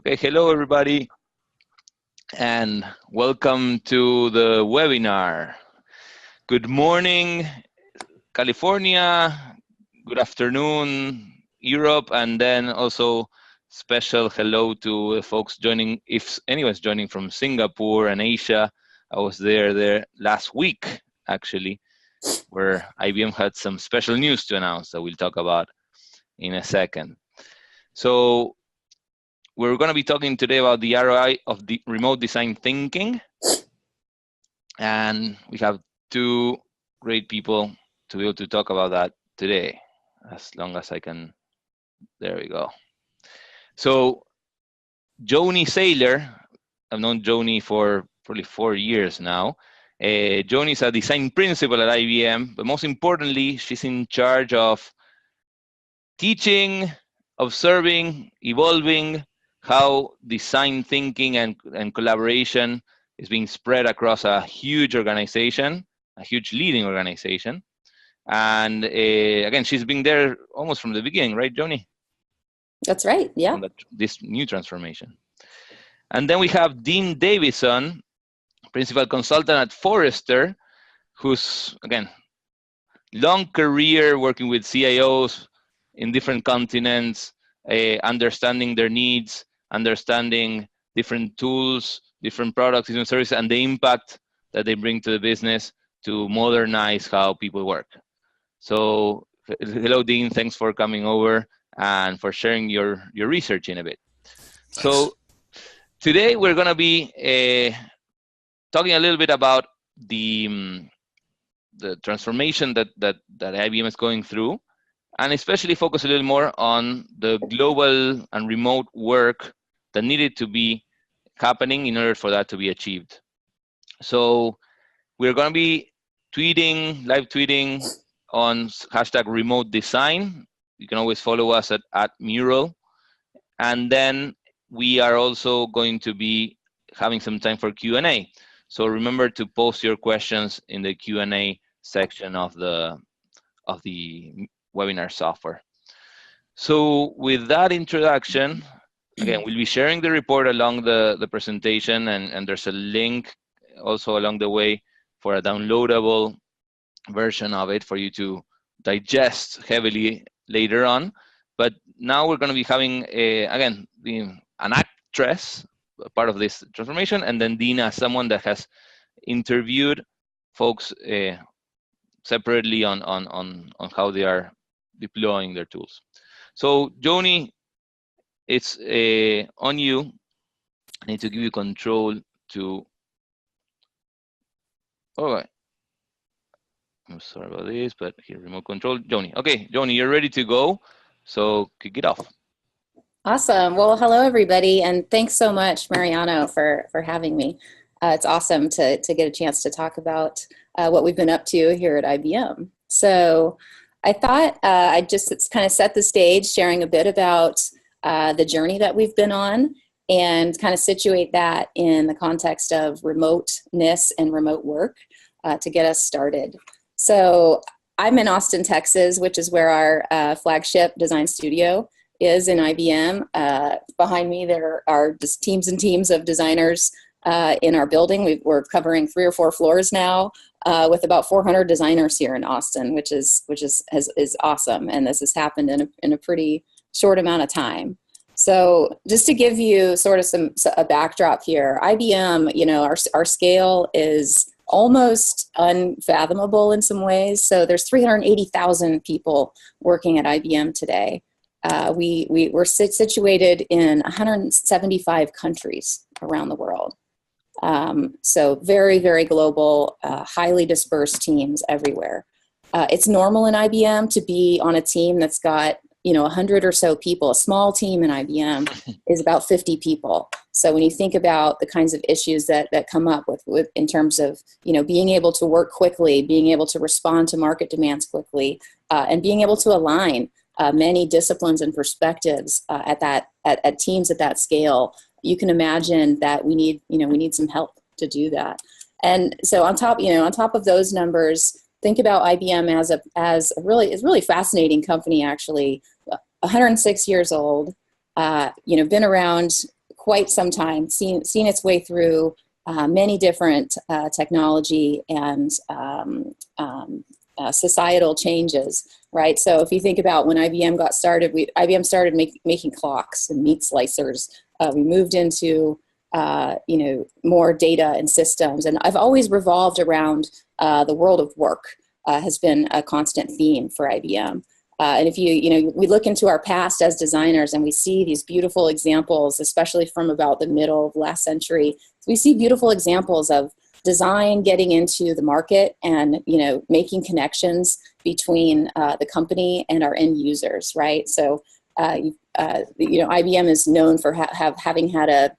Okay, hello everybody, and welcome to the webinar. Good morning, California. Good afternoon, Europe, and then also special hello to the folks joining, if anyone's joining from Singapore and Asia. I was there last week, actually, where IBM had some special news to announce that we'll talk about in a second. So we're going to be talking today about the ROI of the remote design thinking. And we have two great people to be able to talk about that today, as long as I can. There we go. So Joni Saylor, I've known Joni for probably 4 years now. Joni is a design principal at IBM, but most importantly, she's in charge of teaching, observing, evolving, how design thinking and collaboration is being spread across a huge organization, a huge leading organization. And again, she's been there almost from the beginning, right, Joni? That's right, yeah. This new transformation. And then we have Dean Davison, principal consultant at Forrester, who's, again, long career working with CIOs in different continents, understanding their needs, understanding different tools, different products, different services, and the impact that they bring to the business to modernize how people work. So, hello, Dean. Thanks for coming over and for sharing your research in a bit. Thanks. So, today we're going to be talking a little bit about the transformation that IBM is going through, and especially focus a little more on the global and remote work that needed to be happening in order for that to be achieved. So we're going to be live tweeting on hashtag remote design. You can always follow us at Mural. And then we are also going to be having some time for Q&A. So remember to post your questions in the Q&A section of the webinar software. So with that introduction, again, we'll be sharing the report along the presentation, and there's a link also along the way for a downloadable version of it for you to digest heavily later on. But now we're going to be having, again, an actress, part of this transformation, and then Dina, someone that has interviewed folks separately on how they are deploying their tools. So Joni, it's on you. I need to give you control to. All right. I'm sorry about this, but here, remote control. Joni. Okay, Joni, you're ready to go. So kick it off. Awesome. Well, hello, everybody. And thanks so much, Mariano, for having me. It's awesome to get a chance to talk about what we've been up to here at IBM. So I thought I'd just kind of set the stage, sharing a bit about the journey that we've been on and kind of situate that in the context of remoteness and remote work to get us started. So I'm in Austin, Texas, which is where our flagship design studio is in IBM. Behind me, there are just teams and teams of designers in our building. We're covering 3 or 4 floors now with about 400 designers here in Austin, which is awesome. And this has happened in a pretty short amount of time. So just to give you sort of a backdrop here, IBM, you know, our scale is almost unfathomable in some ways. So there's 380,000 people working at IBM today. We're situated in 175 countries around the world. So very, very global, highly dispersed teams everywhere. It's normal in IBM to be on a team that's got, 100 or so people. A small team in IBM is about 50 people. So when you think about the kinds of issues that come up with in terms of, being able to work quickly, being able to respond to market demands quickly, and being able to align many disciplines and perspectives at teams at that scale, you can imagine that we need some help to do that. And so on top of those numbers, think about IBM as a really fascinating company, actually. 106 years old, been around quite some time, seen its way through many different technology and societal changes, right? So if you think about when IBM got started, IBM started making clocks and meat slicers. We moved into more data and systems, and I've always revolved around the world of work. Has been a constant theme for IBM. And if we look into our past as designers and we see these beautiful examples, especially from about the middle of last century, we see beautiful examples of design getting into the market and, making connections between the company and our end users, right? So, IBM is known for having had a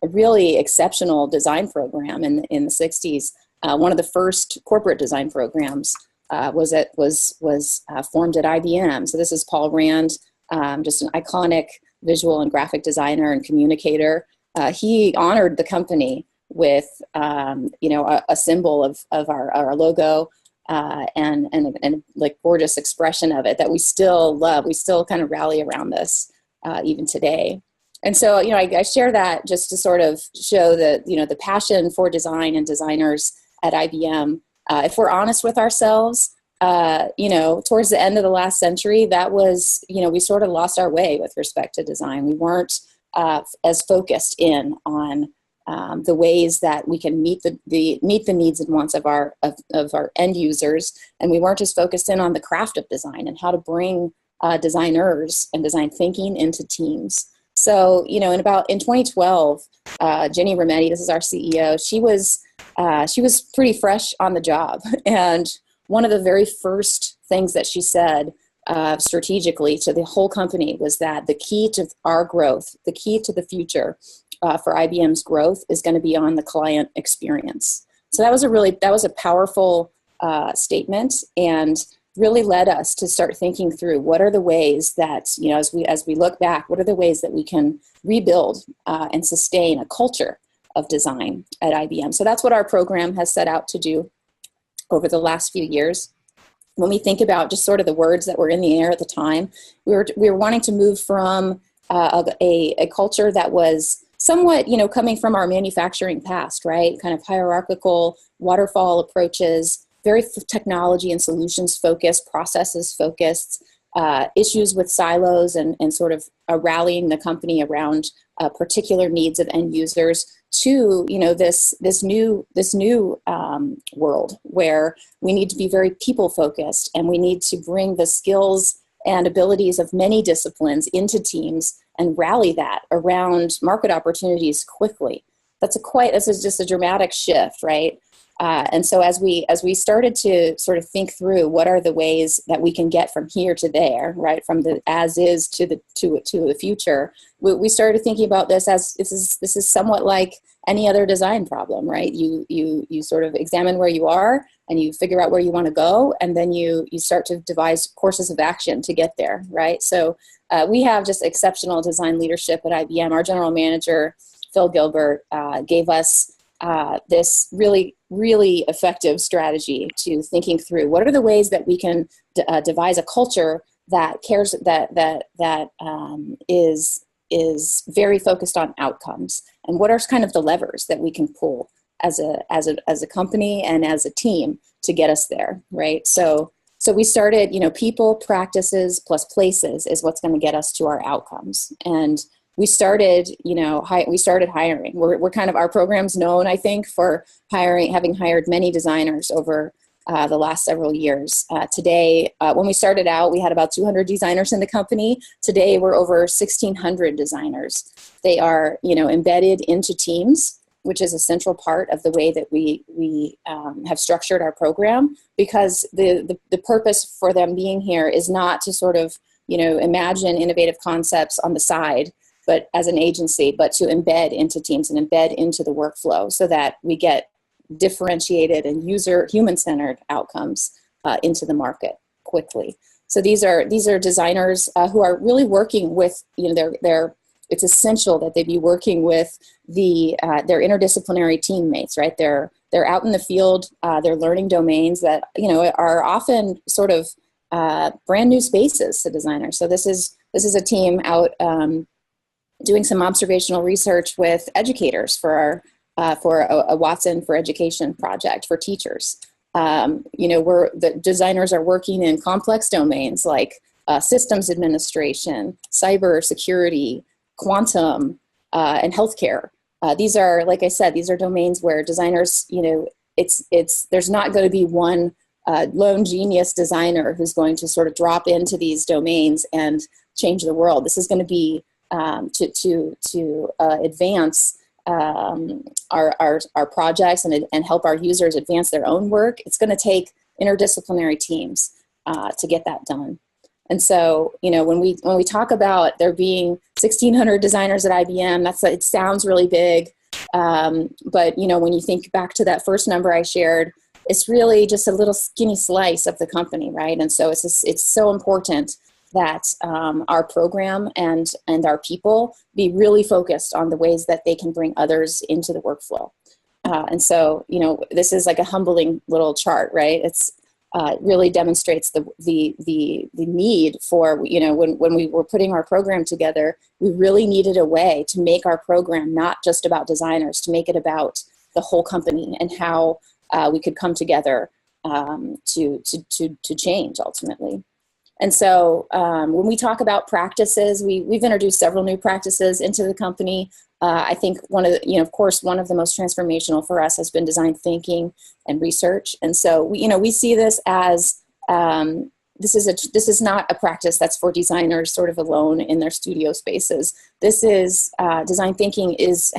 really exceptional design program in the 60s. One of the first corporate design programs was formed at IBM. So this is Paul Rand, just an iconic visual and graphic designer and communicator. He honored the company with a symbol of our logo and like gorgeous expression of it that we still love. We still kind of rally around this even today. And so I share that just to sort of show that the passion for design and designers at IBM. If we're honest with ourselves, towards the end of the last century, that was, we sort of lost our way with respect to design. We weren't as focused in on the ways that we can meet the needs and wants of our end users, and we weren't as focused in on the craft of design and how to bring designers and design thinking into teams. So, in 2012, Jenny Rometty, this is our CEO, she was pretty fresh on the job. And one of the very first things that she said strategically to the whole company was that the key to our growth, the key to the future for IBM's growth is going to be on the client experience. So that was a powerful statement, and really led us to start thinking through what are the ways that, as we look back, what are the ways that we can rebuild and sustain a culture of design at IBM. So that's what our program has set out to do over the last few years. When we think about just sort of the words that were in the air at the time, we were wanting to move from a culture that was somewhat, coming from our manufacturing past, right? Kind of hierarchical, waterfall approaches, very technology and solutions focused, processes focused, issues with silos and sort of rallying the company around particular needs of end users, to this new world where we need to be very people focused, and we need to bring the skills and abilities of many disciplines into teams and rally that around market opportunities quickly. This is just a dramatic shift, right? And so as we started to sort of think through what are the ways that we can get from here to there, right, from the as is to the future, we started thinking about this as this is somewhat like any other design problem, right? You sort of examine where you are and you figure out where you want to go, and then you start to devise courses of action to get there, right? So we have just exceptional design leadership at IBM. Our general manager, Phil Gilbert, gave us this really, really effective strategy to thinking through what are the ways that we can devise a culture that cares, that is very focused on outcomes, and what are kind of the levers that we can pull as a company and as a team to get us there, right? So we started, people, practices plus places is what's going to get us to our outcomes. And we started, hiring. We're kind of, our program's known, I think, for having hired many designers over the last several years. Today, when we started out, we had about 200 designers in the company. Today, we're over 1,600 designers. They are, embedded into teams, which is a central part of the way that we have structured our program, because the purpose for them being here is not to sort of, imagine innovative concepts on the side, but as an agency, but to embed into teams and embed into the workflow so that we get differentiated and human-centered outcomes into the market quickly. So these are designers who are really working with, it's essential that they be working with their interdisciplinary teammates, right? They're out in the field, they're learning domains that, are often sort of brand new spaces to designers. So this is a team out doing some observational research with educators for a Watson for Education project for teachers. Where the designers are working in complex domains like systems administration, cyber security, quantum, and healthcare. These are, like I said, these are domains where designers, there's not going to be one lone genius designer who's going to sort of drop into these domains and change the world. This is going to be to advance our projects and help our users advance their own work. It's going to take interdisciplinary teams to get that done. And so, when we talk about there being 1,600 designers at IBM, it sounds really big. But when you think back to that first number I shared, it's really just a little skinny slice of the company, right? And so it's so important that our program and our people be really focused on the ways that they can bring others into the workflow. And so, this is like a humbling little chart, right? It really demonstrates the need for, when we were putting our program together, we really needed a way to make our program not just about designers, to make it about the whole company and how we could come together to change ultimately. And so when we talk about practices, we've introduced several new practices into the company. I think one of the most transformational for us has been design thinking and research. And so we see this as this is not a practice that's for designers sort of alone in their studio spaces. This is design thinking is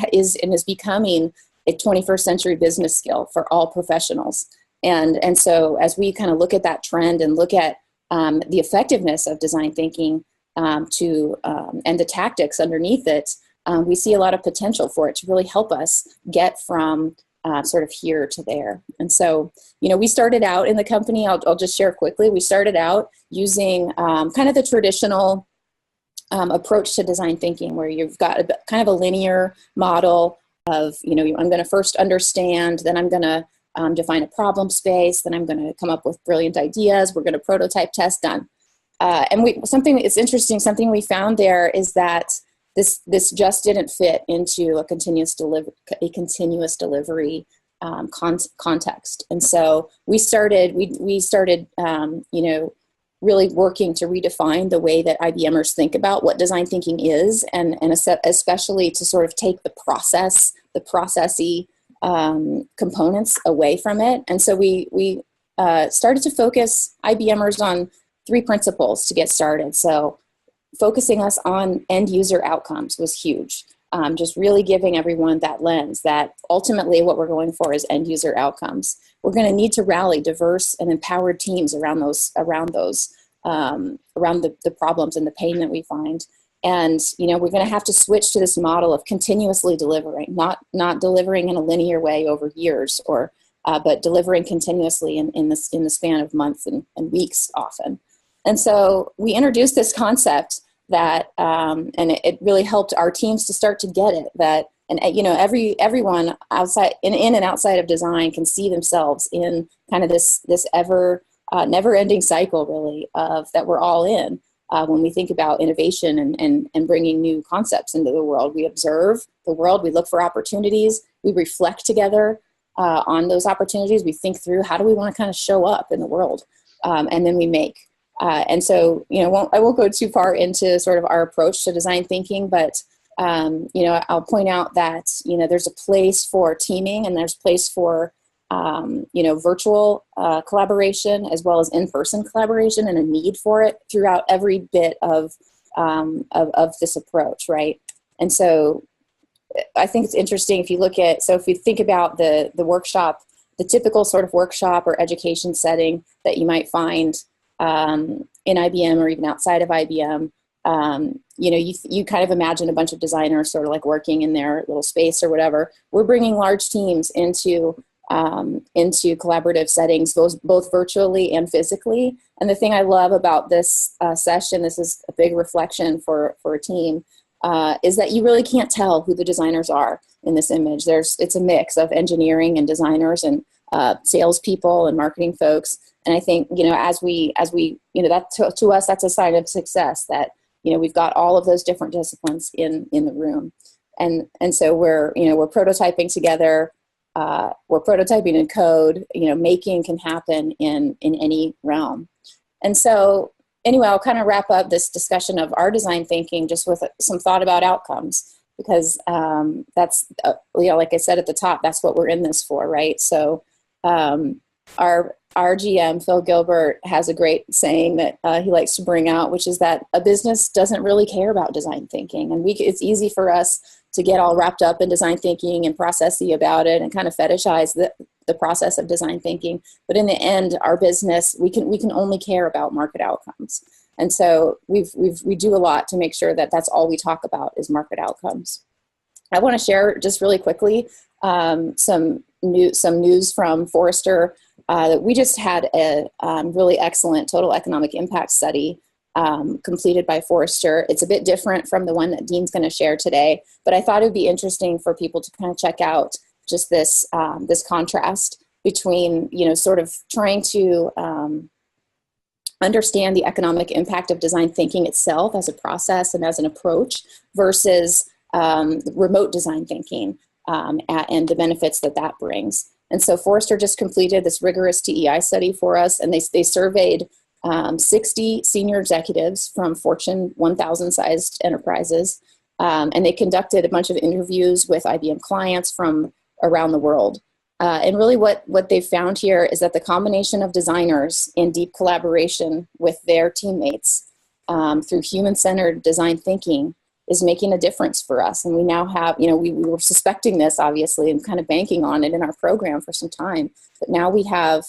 becoming a 21st century business skill for all professionals. And so as we kind of look at that trend and look at the effectiveness of design thinking and the tactics underneath it, we see a lot of potential for it to really help us get from sort of here to there. And so, we started out in the company, I'll just share quickly, we started out using kind of the traditional approach to design thinking, where you've got kind of a linear model of, I'm going to first understand, then I'm going to define a problem space, then I'm going to come up with brilliant ideas, we're going to prototype, test, done. Something we found there is that this just didn't fit into a continuous delivery context. And so we started really working to redefine the way that IBMers think about what design thinking is, and especially to sort of take the processy components away from it. And so we started to focus IBMers on 3 principles to get started. So focusing us on end user outcomes was huge. Just really giving everyone that lens that ultimately what we're going for is end user outcomes. We're going to need to rally diverse and empowered teams around the problems and the pain that we find. And, we're going to have to switch to this model of continuously delivering, not delivering in a linear way over years, but delivering continuously in the span of months and weeks often. And so we introduced this concept that, and it really helped our teams to start to get it, that, and everyone outside, in and outside of design, can see themselves in kind of this never-ending cycle, really, of that we're all in. When we think about innovation and bringing new concepts into the world, we observe the world, we look for opportunities, we reflect together on those opportunities, we think through how do we want to kind of show up in the world, and then we make. And so, I won't go too far into sort of our approach to design thinking, but, I'll point out that, there's a place for teaming and there's a place for, virtual collaboration as well as in-person collaboration, and a need for it throughout every bit of this approach, right? And so I think it's interesting if you think about the workshop, the typical sort of workshop or education setting that you might find in IBM or even outside of IBM, you kind of imagine a bunch of designers sort of like working in their little space or whatever. We're bringing large teams into collaborative settings, both virtually and physically. And the thing I love about this session, this is a big reflection for a team, is that you really can't tell who the designers are in this image. It's a mix of engineering and designers and salespeople and marketing folks. And I think, as we that to us, that's a sign of success, that we've got all of those different disciplines in the room. And so we're prototyping together. We're prototyping in code. Making can happen in any realm. And so anyway, I'll kind of wrap up this discussion of our design thinking just with some thought about outcomes, because that's, like I said at the top, that's what we're in this for, right? So our GM, Phil Gilbert, has a great saying that he likes to bring out, which is that a business doesn't really care about design thinking. And it's easy for us to get all wrapped up in design thinking and processy about it and kind of fetishize the process of design thinking. But in the end, our business, we can only care about market outcomes. And so we do a lot to make sure that that's all we talk about is market outcomes. I want to share just really quickly some news from Forrester. That we just had a really excellent total economic impact study completed by Forrester. It's a bit different from the one that Dean's going to share today, but I thought it would be interesting for people to kind of check out just this contrast between, sort of trying to understand the economic impact of design thinking itself as a process and as an approach versus remote design thinking and the benefits that brings. And so Forrester just completed this rigorous TEI study for us, and they surveyed 60 senior executives from Fortune 1000 sized enterprises, and they conducted a bunch of interviews with IBM clients from around the world. And really what they found here is that the combination of designers in deep collaboration with their teammates through human-centered design thinking is making a difference for us. And we now have, we were suspecting this obviously and kind of banking on it in our program for some time, but now we have,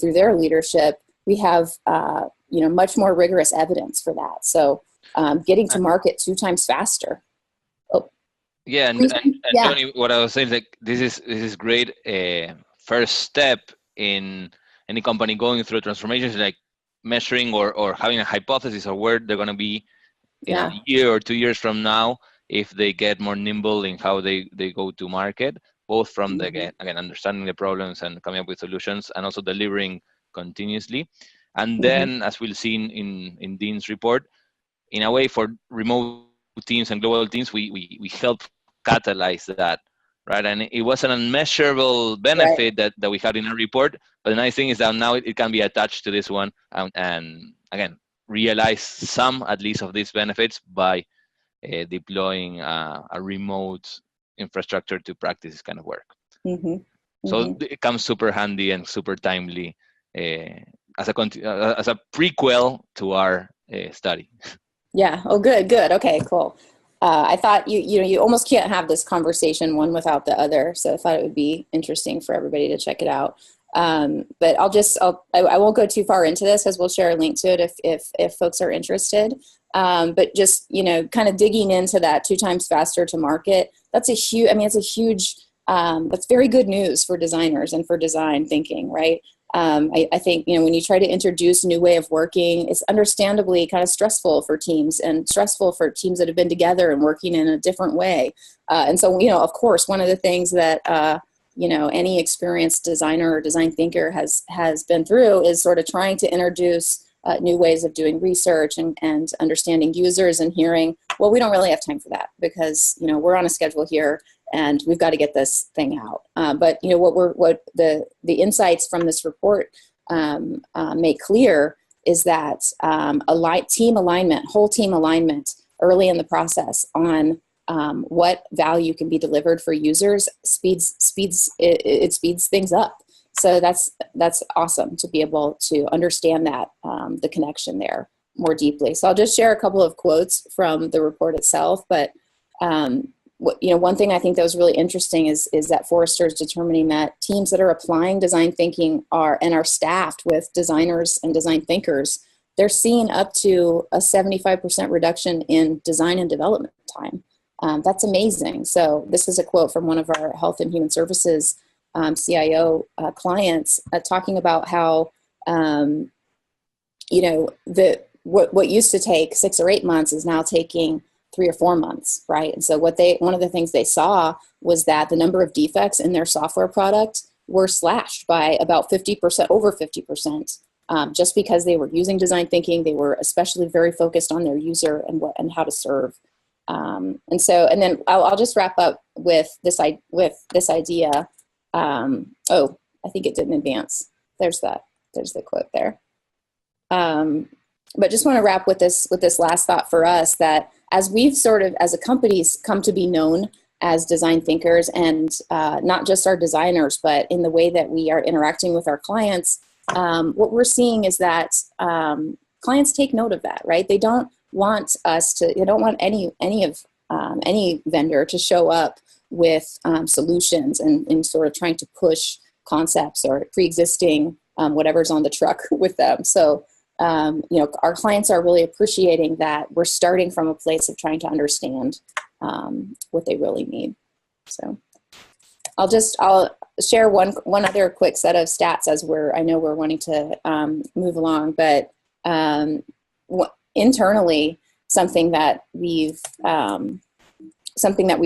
through their leadership, we have, much more rigorous evidence for that. So getting to market 2 times faster. Oh. Yeah, and Tony, what I was saying is like, this is great first step in any company going through transformations, like measuring or having a hypothesis of where they're going to be in a year or 2 years from now, if they get more nimble in how they go to market, both from the, again, understanding the problems and coming up with solutions, and also delivering continuously. And then, as we'll see in Dean's report, in a way for remote teams and global teams, we help catalyze that, right? And it was an unmeasurable benefit that we had in our report, but the nice thing is that now it can be attached to this one, and again, realize some, at least, of these benefits by deploying a remote infrastructure to practice this kind of work. So it comes super handy and super timely as a prequel to our study. Yeah. Oh, good. Okay, cool. I thought you almost can't have this conversation one without the other. So I thought it would be interesting for everybody to check it out. But I won't go too far into this, because we'll share a link to it if folks are interested. But just, kind of digging into that 2 times faster to market, that's that's very good news for designers and for design thinking, right? I think, when you try to introduce a new way of working, it's understandably kind of stressful for teams, and stressful for teams that have been together and working in a different way. And so, of course, one of the things that, any experienced designer or design thinker has been through is sort of trying to introduce new ways of doing research and understanding users, and hearing, well, we don't really have time for that, because, we're on a schedule here and we've got to get this thing out. But, what the insights from this report make clear is that whole team alignment early in the process on what value can be delivered for users speeds things up. So that's awesome to be able to understand that the connection there more deeply. So I'll just share a couple of quotes from the report itself. But one thing I think that was really interesting is that Forrester is determining that teams that are applying design thinking are staffed with designers and design thinkers, they're seeing up to a 75% reduction in design and development time. That's amazing. So this is a quote from one of our health and human services CIO clients talking about how, what used to take 6 or 8 months is now taking 3 or 4 months, right? And so one of the things they saw was that the number of defects in their software product were slashed by about 50%, over 50%. just because they were using design thinking. They were especially very focused on their user and how to serve. And then I'll just wrap up with this idea. Oh, I think it didn't advance. There's the quote there. But just want to wrap with this last thought for us, that as we've sort of, as a company's come to be known as design thinkers, and not just our designers, but in the way that we are interacting with our clients, what we're seeing is that clients take note of that, right? They don't want any vendor to show up with solutions and sort of trying to push concepts or pre-existing whatever's on the truck with them. So, our clients are really appreciating that we're starting from a place of trying to understand what they really need. So I'll share one other quick set of stats as I know we're wanting to move along, but internally, something that we've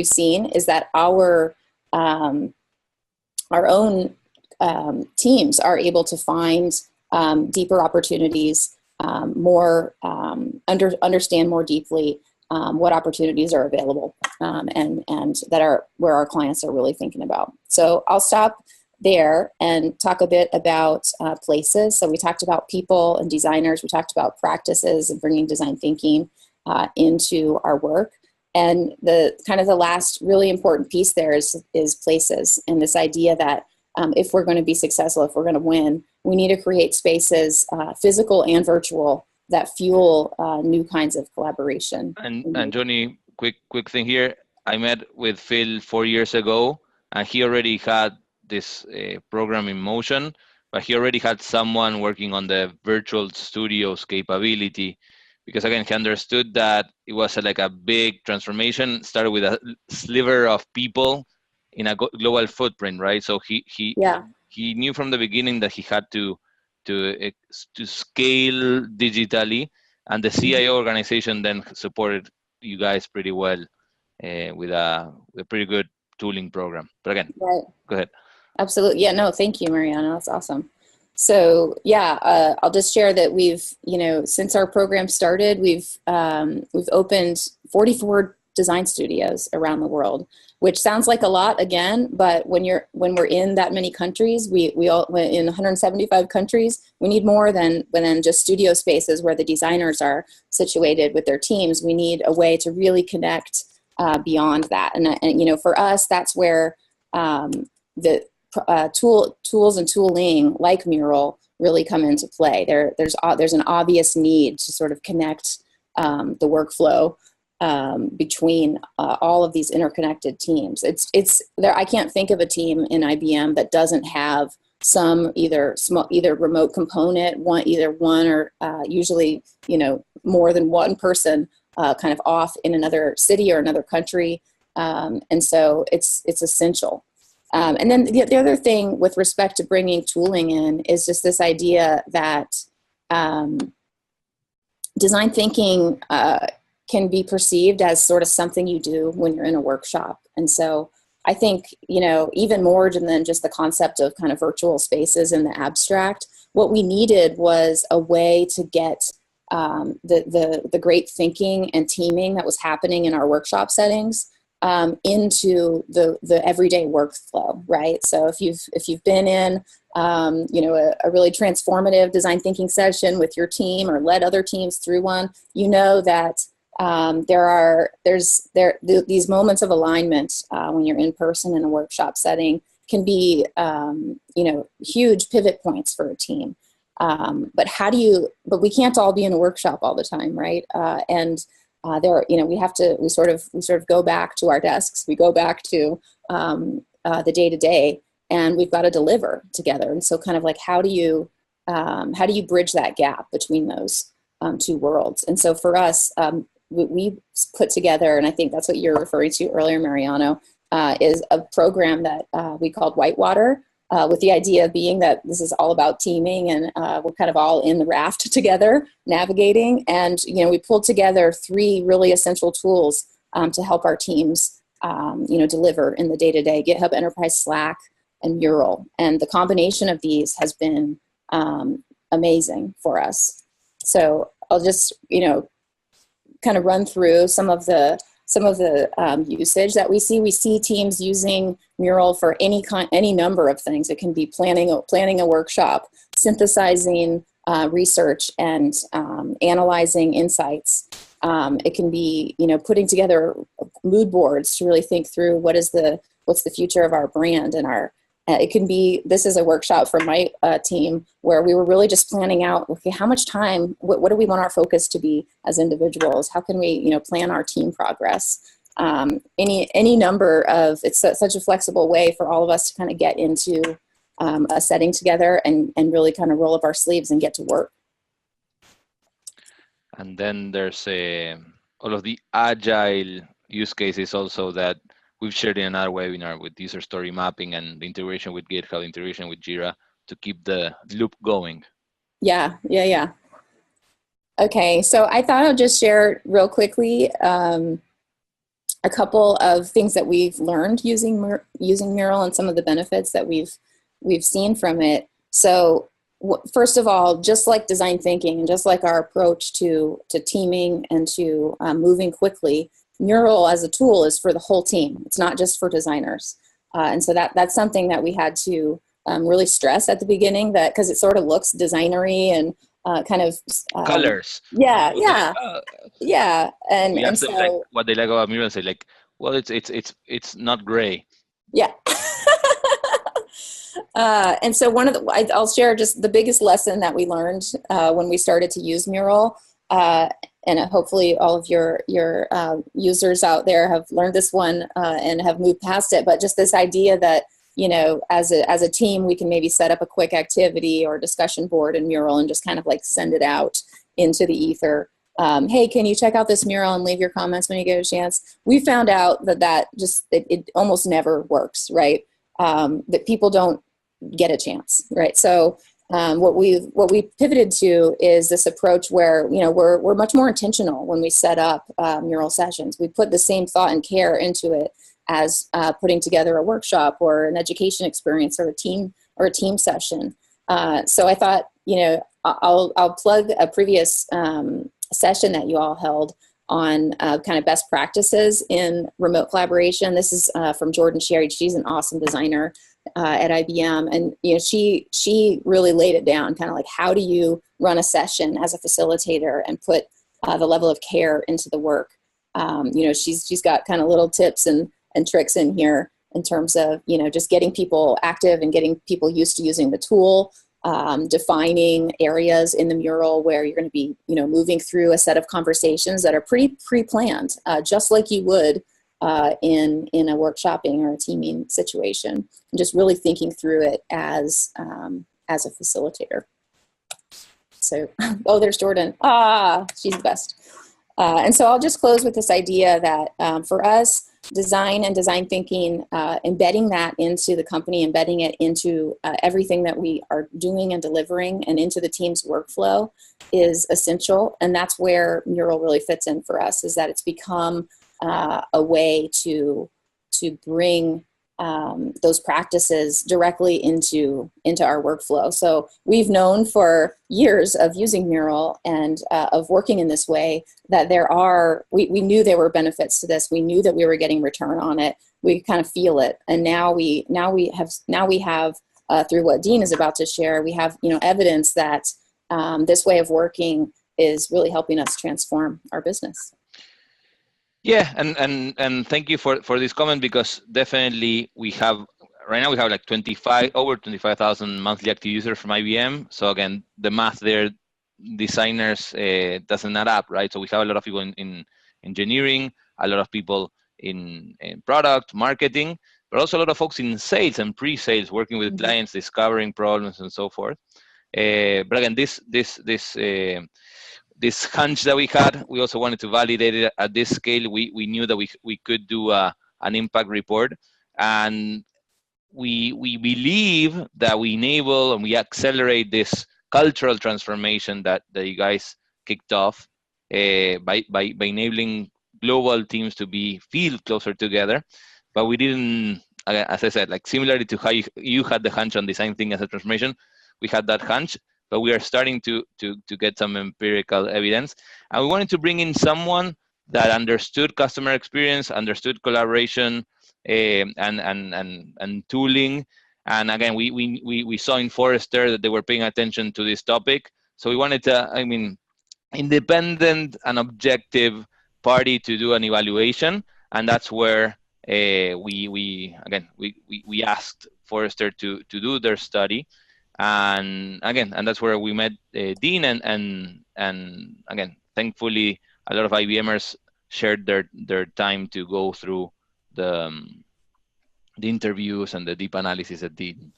seen is that our own teams are able to find deeper opportunities, understand more deeply what opportunities are available, and that are where our clients are really thinking about. So I'll stop there and talk a bit about places. So we talked about people and designers. We talked about practices and bringing design thinking into our work. And the last really important piece there is places, and this idea that if we're going to be successful, if we're going to win, we need to create spaces, physical and virtual, that fuel new kinds of collaboration. And Johnny, quick thing here. I met with Phil 4 years ago, and he already had this program in motion, but he already had someone working on the virtual studios capability, because again, he understood that it was like a big transformation, started with a sliver of people in a global footprint, right? So he knew from the beginning that he had to scale digitally, and the CIO organization then supported you guys pretty well with a pretty good tooling program. But again, right. Go ahead. Absolutely. Yeah, no, thank you, Mariano. That's awesome. So I'll just share that we've, since our program started, we've opened 44 design studios around the world, which sounds like a lot again, but when we're in that many countries, we all in 175 countries, we need more than just studio spaces where the designers are situated with their teams. We need a way to really connect beyond that. And for us, that's where the tools and tooling like Mural really come into play. There's an obvious need to sort of connect the workflow between all of these interconnected teams. It's there. I can't think of a team in IBM that doesn't have some either remote component, one or usually more than one person kind of off in another city or another country, and so it's essential. And then the other thing with respect to bringing tooling in is just this idea that design thinking can be perceived as sort of something you do when you're in a workshop. And so I think, even more than just the concept of kind of virtual spaces in the abstract, what we needed was a way to get the great thinking and teaming that was happening in our workshop settings into the everyday workflow, right? So if you've been in a really transformative design thinking session with your team or led other teams through one, that there's these moments of alignment when you're in person in a workshop setting can be huge pivot points for a team. But we can't all be in a workshop all the time, right? We sort of go back to our desks. We go back to the day to day, and we've got to deliver together. And so, kind of like, how do you bridge that gap between those two worlds? And so, for us, we put together, and I think that's what you're referring to earlier, Mariano, is a program that we called Whitewater. With the idea being that this is all about teaming, and we're kind of all in the raft together, navigating. And, we pulled together 3 really essential tools to help our teams, deliver in the day-to-day: GitHub Enterprise, Slack, and Mural. And the combination of these has been amazing for us. So I'll just, kind of run through some of the usage that we see. We see teams using Mural for any number of things. It can be planning a workshop, synthesizing research, and analyzing insights. It can be, putting together mood boards to really think through what's the future of our brand and our. It can be, this is a workshop from my team where we were really just planning out, okay, how much time, what do we want our focus to be as individuals? How can we, plan our team progress? Any number of, it's such a flexible way for all of us to kind of get into a setting together and really kind of roll up our sleeves and get to work. And then there's all of the agile use cases also that we've shared in another webinar with user story mapping and the integration with GitHub, integration with Jira to keep the loop going. Yeah. Okay, so I thought I'll just share real quickly a couple of things that we've learned using Mural and some of the benefits that we've seen from it. So first of all, just like design thinking and just like our approach to teaming and to moving quickly, Mural as a tool is for the whole team. It's not just for designers. And so that's something that we had to really stress at the beginning, that because it sort of looks designery and kind of colors. Yeah. And so like, what they like about Mural and say like, well, it's not gray. Yeah. And so I'll share just the biggest lesson that we learned when we started to use Mural. And hopefully all of your users out there have learned this one and have moved past it. But just this idea that, as a team, we can maybe set up a quick activity or discussion board in Mural and just kind of like send it out into the ether. Hey, can you check out this Mural and leave your comments when you get a chance? We found out that it almost never works, right? That people don't get a chance, right? So what we pivoted to is this approach where we're much more intentional when we set up Mural sessions. We put the same thought and care into it as putting together a workshop or an education experience or a team session. So I thought I'll plug a previous session that you all held on kind of best practices in remote collaboration. This is from Jordan Sherry. She's an awesome designer at IBM, and she really laid it down, kind of like, how do you run a session as a facilitator and put the level of care into the work. She's got kind of little tips and tricks in here in terms of just getting people active and getting people used to using the tool. Defining areas in the Mural where you're going to be, moving through a set of conversations that are pretty pre-planned, just like you would in a workshopping or a teaming situation, and just really thinking through it as a facilitator. So, there's Jordan. She's the best. And so I'll just close with this idea that for us, design and design thinking, embedding that into the company, embedding it into everything that we are doing and delivering and into the team's workflow is essential. And that's where Mural really fits in for us, is that it's become a way to bring those practices directly into our workflow. So we've known for years of using Mural and of working in this way that we knew there were benefits to this. We knew that we were getting return on it. We kind of feel it, and now we have through what Dean is about to share, we have evidence that this way of working is really helping us transform our business. Yeah, and thank you for this comment, because definitely right now we have like over 25,000 monthly active users from IBM. So again, the math there, designers doesn't add up, right? So we have a lot of people in engineering, a lot of people in product marketing, but also a lot of folks in sales and pre-sales, working with clients, discovering problems and so forth. But again, this hunch that we had, we also wanted to validate it at this scale. We knew that we could do an impact report, and we believe that we enable and we accelerate this cultural transformation that you guys kicked off by enabling global teams to feel closer together. But we didn't, as I said, like similarly to how you had the hunch on design thinking as a transformation, we had that hunch, but we are starting to get some empirical evidence. And we wanted to bring in someone that understood customer experience, understood collaboration, and tooling. And again, we saw in Forrester that they were paying attention to this topic. So we wanted to, independent and objective party to do an evaluation, and that's where we asked Forrester to do their study, and that's where we met Dean, and again, thankfully, a lot of IBMers shared their time to go through the interviews and the deep analysis that Dean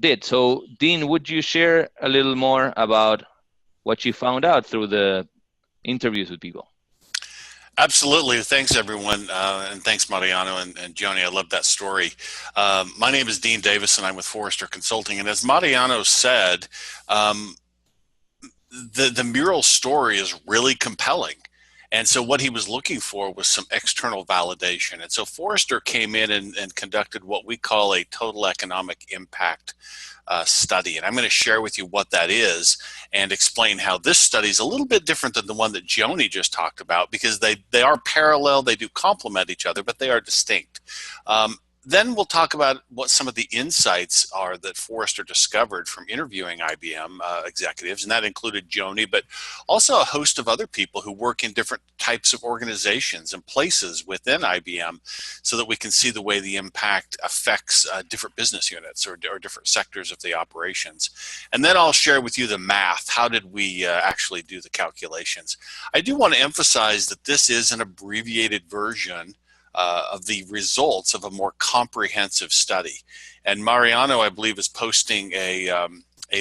did. So, Dean, would you share a little more about what you found out through the interviews with people? Absolutely. Thanks, everyone. And thanks, Mariano and Joni. I love that story. My name is Dean Davis, and I'm with Forrester Consulting. And as Mariano said, the Mural story is really compelling. And so what he was looking for was some external validation. And so Forrester came in and conducted what we call a total economic impact study. And I'm going to share with you what that is and explain how this study is a little bit different than the one that Joni just talked about, because they are parallel, they do complement each other, but they are distinct. Then we'll talk about what some of the insights are that Forrester discovered from interviewing IBM executives, and that included Joni, but also a host of other people who work in different types of organizations and places within IBM, so that we can see the way the impact affects different business units or different sectors of the operations. And then I'll share with you the math. How did we actually do the calculations? I do want to emphasize that this is an abbreviated version of the results of a more comprehensive study. And Mariano, I believe, is posting a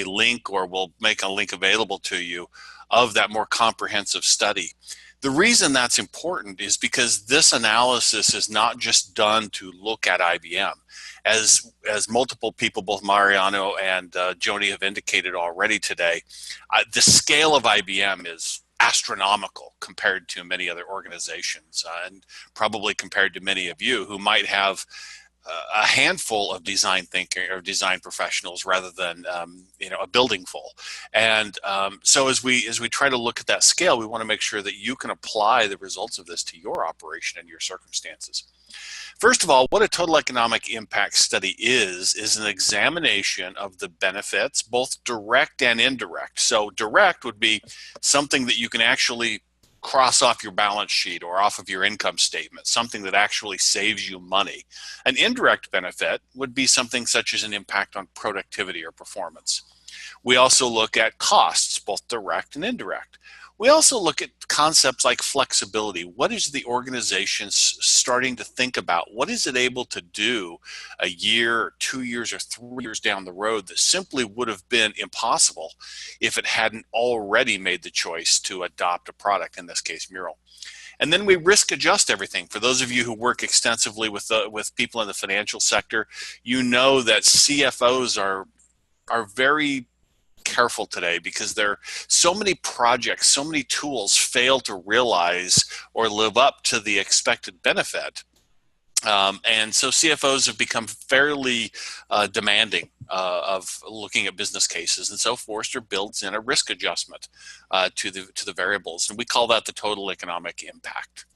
link, or will make a link available to you, of that more comprehensive study. The reason that's important is because this analysis is not just done to look at IBM. As multiple people, both Mariano and Joni, have indicated already today, the scale of IBM is astronomical compared to many other organizations, and probably compared to many of you who might have a handful of design thinking or design professionals rather than a building full. And so as we try to look at that scale, we want to make sure that you can apply the results of this to your operation and your circumstances. First of all, what a total economic impact study is an examination of the benefits, both direct and indirect. So direct would be something that you can actually cross off your balance sheet or off of your income statement, something that actually saves you money. An indirect benefit would be something such as an impact on productivity or performance. We also look at costs, both direct and indirect. We also look at concepts like flexibility. What is the organization starting to think about? What is it able to do a year, 2 years, or 3 years down the road that simply would have been impossible if it hadn't already made the choice to adopt a product, in this case, Mural? And then we risk adjust everything. For those of you who work extensively with people in the financial sector, you know that CFOs are very careful today, because there are so many projects, so many tools fail to realize or live up to the expected benefit. And so CFOs have become fairly demanding of looking at business cases, and so Forrester builds in a risk adjustment to the variables, and we call that the total economic impact.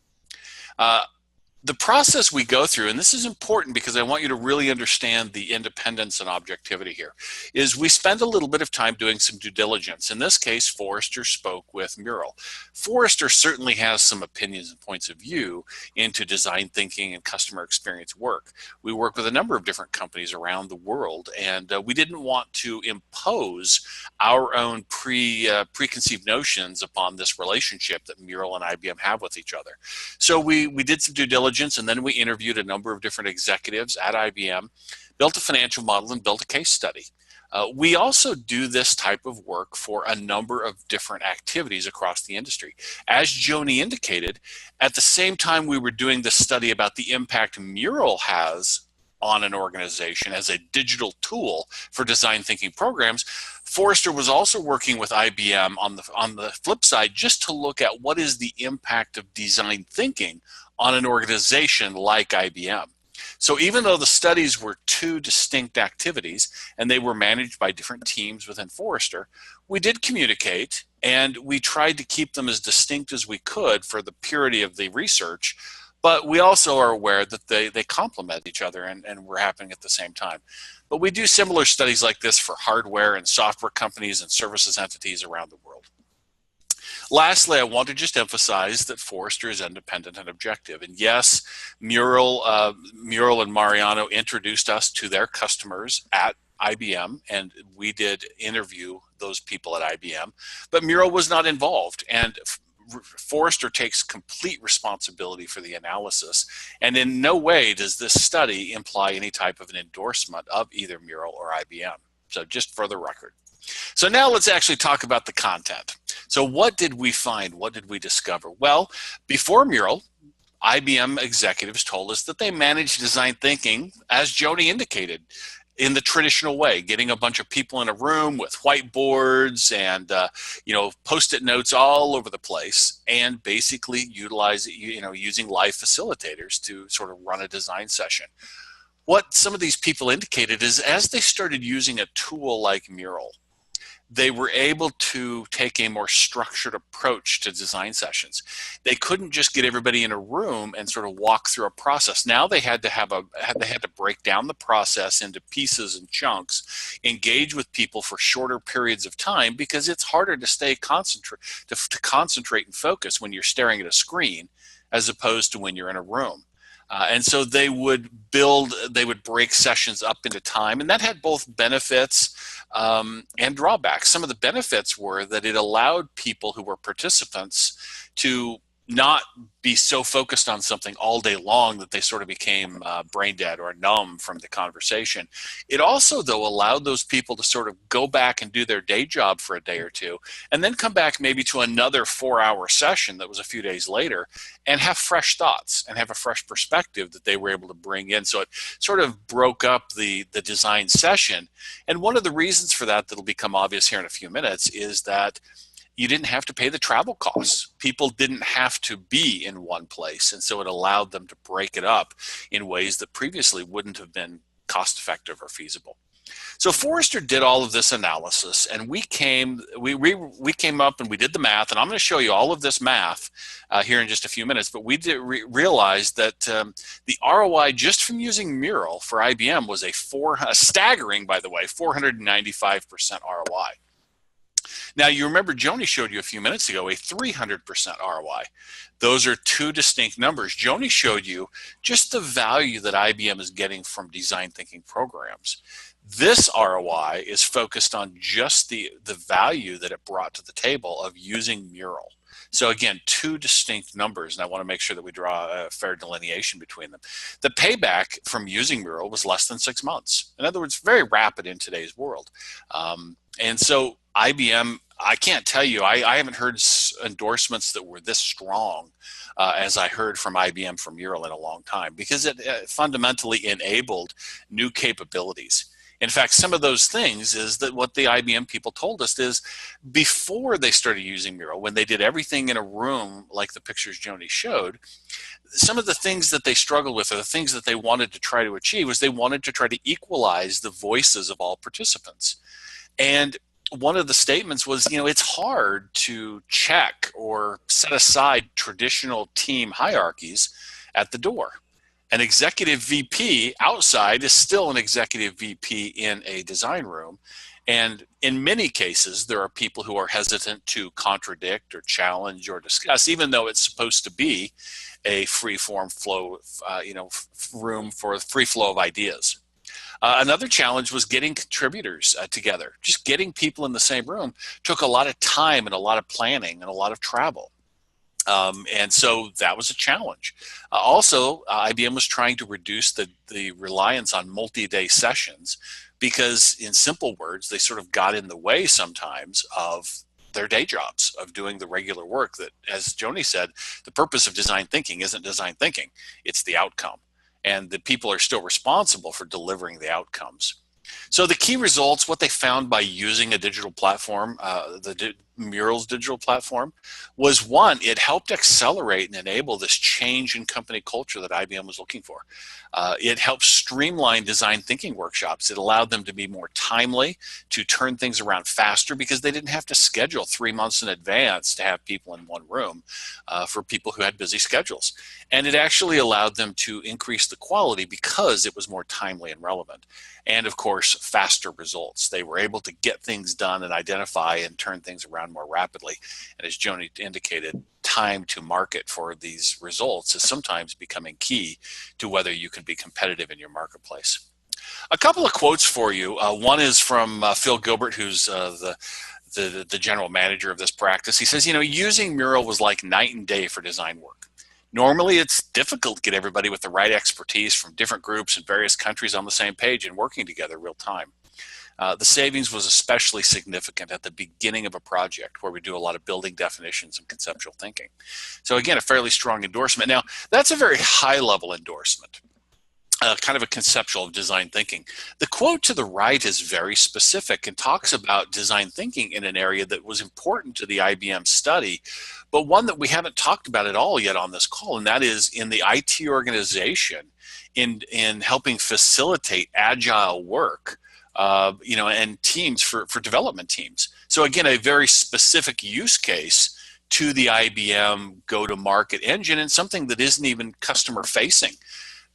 The process we go through, and this is important because I want you to really understand the independence and objectivity here, is we spend a little bit of time doing some due diligence. In this case, Forrester spoke with Mural. Forrester certainly has some opinions and points of view into design thinking and customer experience work. We work with a number of different companies around the world, and we didn't want to impose our own preconceived notions upon this relationship that Mural and IBM have with each other. So we did some due diligence, and then we interviewed a number of different executives at IBM, built a financial model, and built a case study. We also do this type of work for a number of different activities across the industry. As Joni indicated, at the same time we were doing this study about the impact Mural has on an organization as a digital tool for design thinking programs, Forrester was also working with IBM on the flip side, just to look at what is the impact of design thinking on an organization like IBM. So even though the studies were two distinct activities and they were managed by different teams within Forrester, we did communicate and we tried to keep them as distinct as we could for the purity of the research. But we also are aware that they complement each other and were happening at the same time. But we do similar studies like this for hardware and software companies and services entities around the world. Lastly, I want to just emphasize that Forrester is independent and objective. And yes, Mural and Mariano introduced us to their customers at IBM, and we did interview those people at IBM, but Mural was not involved. And Forrester takes complete responsibility for the analysis, and in no way does this study imply any type of an endorsement of either Mural or IBM. So just for the record. So now let's actually talk about the content. So what did we find? What did we discover? Well, before Mural, IBM executives told us that they managed design thinking, as Joni indicated, in the traditional way, getting a bunch of people in a room with whiteboards and post-it notes all over the place, and basically using live facilitators to sort of run a design session. What some of these people indicated is as they started using a tool like Mural, they were able to take a more structured approach to design sessions. They couldn't just get everybody in a room and sort of walk through a process. Now they had to break down the process into pieces and chunks, engage with people for shorter periods of time, because it's harder to stay to concentrate and focus when you're staring at a screen as opposed to when you're in a room. And so they would break sessions up into time, and that had both benefits and drawbacks. Some of the benefits were that it allowed people who were participants to not be so focused on something all day long that they sort of became brain dead or numb from the conversation. It also, though, allowed those people to sort of go back and do their day job for a day or two, and then come back maybe to another 4-hour session that was a few days later and have fresh thoughts and have a fresh perspective that they were able to bring in. So it sort of broke up the design session. And one of the reasons for that that'll become obvious here in a few minutes is that you didn't have to pay the travel costs. People didn't have to be in one place, and so it allowed them to break it up in ways that previously wouldn't have been cost effective or feasible. So Forrester did all of this analysis, and we came up and we did the math, and I'm going to show you all of this math here in just a few minutes, but we did realize that the ROI just from using Mural for IBM was a staggering, by the way, 495% ROI. Now, you remember Joni showed you a few minutes ago a 300% ROI. Those are two distinct numbers. Joni showed you just the value that IBM is getting from design thinking programs. This ROI is focused on just the value that it brought to the table of using Mural. So again, two distinct numbers, and I want to make sure that we draw a fair delineation between them. The payback from using Mural was less than 6 months. In other words, very rapid in today's world. And so IBM, I can't tell you, I haven't heard endorsements that were this strong as I heard from IBM for Mural in a long time, because it fundamentally enabled new capabilities. In fact, some of those things is that what the IBM people told us is before they started using Mural, when they did everything in a room like the pictures Joni showed, some of the things that they struggled with, or the things that they wanted to try to achieve, was they wanted to try to equalize the voices of all participants. And one of the statements was, it's hard to check or set aside traditional team hierarchies at the door. An executive VP outside is still an executive VP in a design room. And in many cases, there are people who are hesitant to contradict or challenge or discuss, even though it's supposed to be a free-form flow, room for free flow of ideas. Another challenge was getting contributors together. Just getting people in the same room took a lot of time and a lot of planning and a lot of travel. And so that was a challenge. Also, IBM was trying to reduce the reliance on multi-day sessions because, in simple words, they sort of got in the way sometimes of their day jobs, of doing the regular work that, as Joni said, the purpose of design thinking isn't design thinking, it's the outcome. And the people are still responsible for delivering the outcomes. So the key results, what they found by using a digital platform, the Mural's digital platform was, one, it helped accelerate and enable this change in company culture that IBM was looking for. It helped streamline design thinking workshops. It allowed them to be more timely, to turn things around faster, because they didn't have to schedule 3 months in advance to have people in one room for people who had busy schedules. And it actually allowed them to increase the quality because it was more timely and relevant. And of course, faster results. They were able to get things done and identify and turn things around more rapidly. And as Joni indicated, time to market for these results is sometimes becoming key to whether you can be competitive in your marketplace. A couple of quotes for you. One is from Phil Gilbert, who's the general manager of this practice. He says, using Mural was like night and day for design work. Normally, it's difficult to get everybody with the right expertise from different groups in various countries on the same page and working together real time. The savings was especially significant at the beginning of a project where we do a lot of building definitions and conceptual thinking. So again, a fairly strong endorsement. Now, that's a very high-level endorsement. Kind of a conceptual of design thinking. The quote to the right is very specific and talks about design thinking in an area that was important to the IBM study, but one that we haven't talked about at all yet on this call, and that is in the IT organization in helping facilitate agile work, and teams for development teams. So again, a very specific use case to the IBM go-to-market engine, and something that isn't even customer-facing.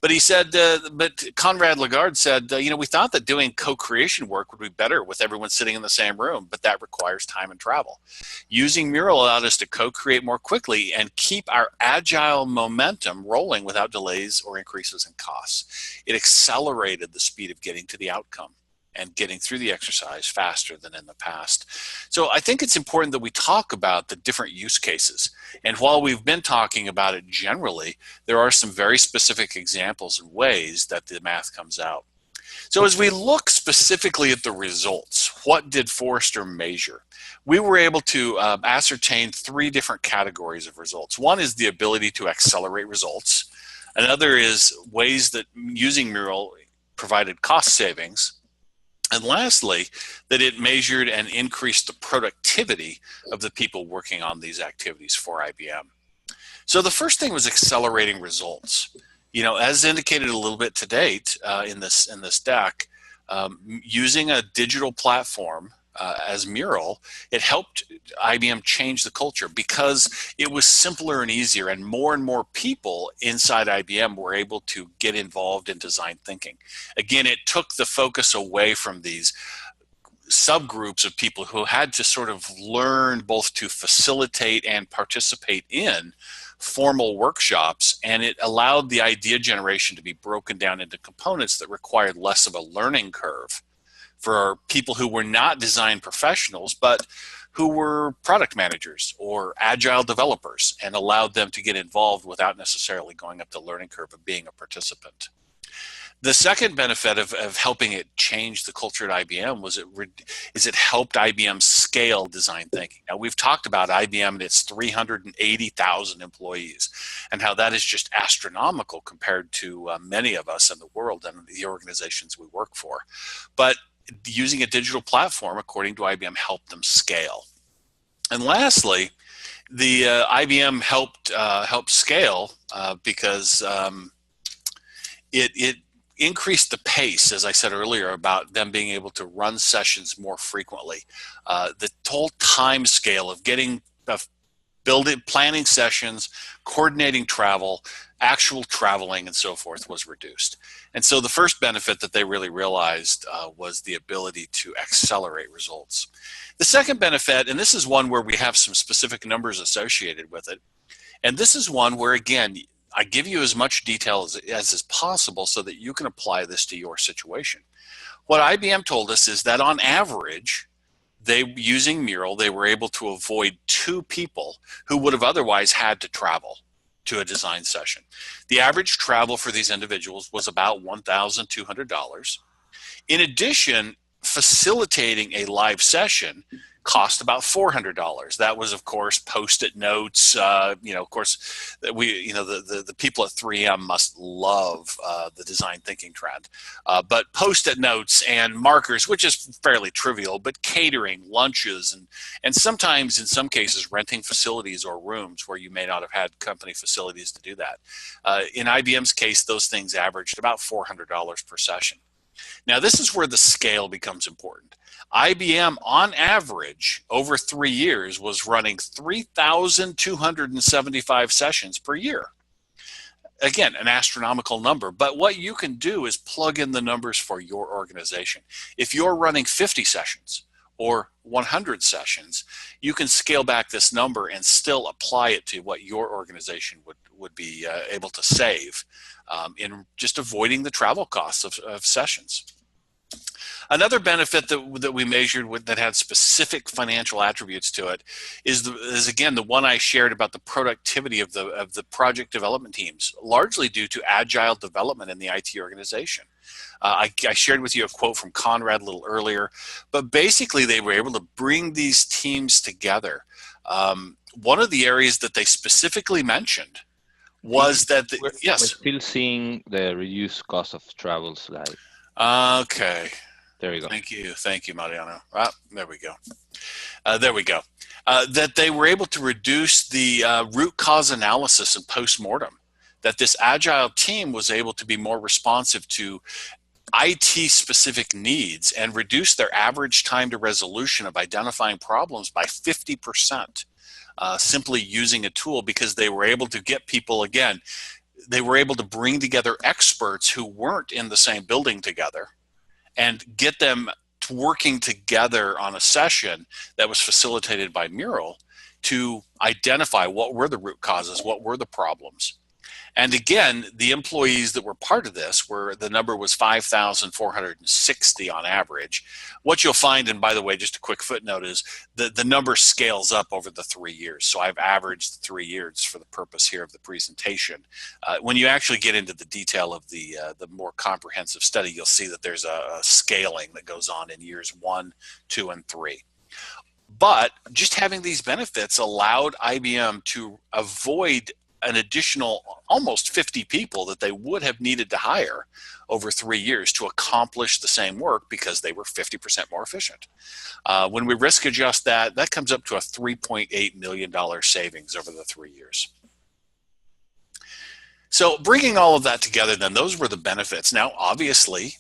But he said, but Conrad Lagarde said, we thought that doing co-creation work would be better with everyone sitting in the same room, but that requires time and travel. Using Mural allowed us to co-create more quickly and keep our agile momentum rolling without delays or increases in costs. It accelerated the speed of getting to the outcome and getting through the exercise faster than in the past. So I think it's important that we talk about the different use cases. And while we've been talking about it generally, there are some very specific examples and ways that the math comes out. So as we look specifically at the results, what did Forrester measure? We were able to ascertain 3 different categories of results. One is the ability to accelerate results. Another is ways that using Mural provided cost savings. And lastly, that it measured and increased the productivity of the people working on these activities for IBM. So the first thing was accelerating results. As indicated a little bit to date in this deck, using a digital platform as Mural, it helped IBM change the culture because it was simpler and easier, and more people inside IBM were able to get involved in design thinking. Again, it took the focus away from these subgroups of people who had to sort of learn both to facilitate and participate in formal workshops, and it allowed the idea generation to be broken down into components that required less of a learning curve for people who were not design professionals, but who were product managers or agile developers, and allowed them to get involved without necessarily going up the learning curve of being a participant. The second benefit of helping it change the culture at IBM was it helped IBM scale design thinking. Now, we've talked about IBM and its 380,000 employees and how that is just astronomical compared to many of us in the world and the organizations we work for. But using a digital platform, according to IBM, helped them scale. And lastly, the IBM helped scale because it increased the pace, as I said earlier, about them being able to run sessions more frequently. The whole time scale of getting planning sessions, coordinating travel, actual traveling, and so forth was reduced. And so the first benefit that they really realized was the ability to accelerate results. The second benefit, and this is one where we have some specific numbers associated with it, and this is one where, again, I give you as much detail as is possible so that you can apply this to your situation. What IBM told us is that on average, using Mural, they were able to avoid 2 people who would have otherwise had to travel to a design session. The average travel for these individuals was about $1,200. In addition, facilitating a live session cost about $400. That was, of course, Post-it notes. Of course, the people at 3M must love the design thinking trend. But Post-it notes and markers, which is fairly trivial, but catering, lunches, and sometimes, in some cases, renting facilities or rooms where you may not have had company facilities to do that. In IBM's case, those things averaged about $400 per session. Now, this is where the scale becomes important. IBM, on average, over 3 years, was running 3,275 sessions per year. Again, an astronomical number, but what you can do is plug in the numbers for your organization. If you're running 50 sessions or 100 sessions, you can scale back this number and still apply it to what your organization would be able to save in just avoiding the travel costs of sessions. Another benefit that we measured that had specific financial attributes to it is again the one I shared about the productivity of the project development teams, largely due to agile development in the IT organization. I shared with you a quote from Conrad a little earlier, but basically they were able to bring these teams together. One of the areas that they specifically mentioned was that yes, we're still seeing the reduced cost of travel slide. Okay. There you go. Thank you, Mariano. There we go. That they were able to reduce the root cause analysis and postmortem. That this agile team was able to be more responsive to IT-specific needs and reduce their average time to resolution of identifying problems by 50%, simply using a tool, because they were able to get people, again, they were able to bring together experts who weren't in the same building together and get them working together on a session that was facilitated by Mural to identify what were the root causes, what were the problems. And again, the employees that were part of this the number was 5,460 on average. What you'll find, and by the way, just a quick footnote, is the number scales up over the 3 years. So I've averaged 3 years for the purpose here of the presentation. When you actually get into the detail of the more comprehensive study, you'll see that there's a scaling that goes on in years 1, 2, and 3. But just having these benefits allowed IBM to avoid an additional almost 50 people that they would have needed to hire over 3 years to accomplish the same work, because they were 50% more efficient. When we risk adjust that comes up to a $3.8 million savings over the 3 years. So bringing all of that together, then, those were the benefits. Now, obviously,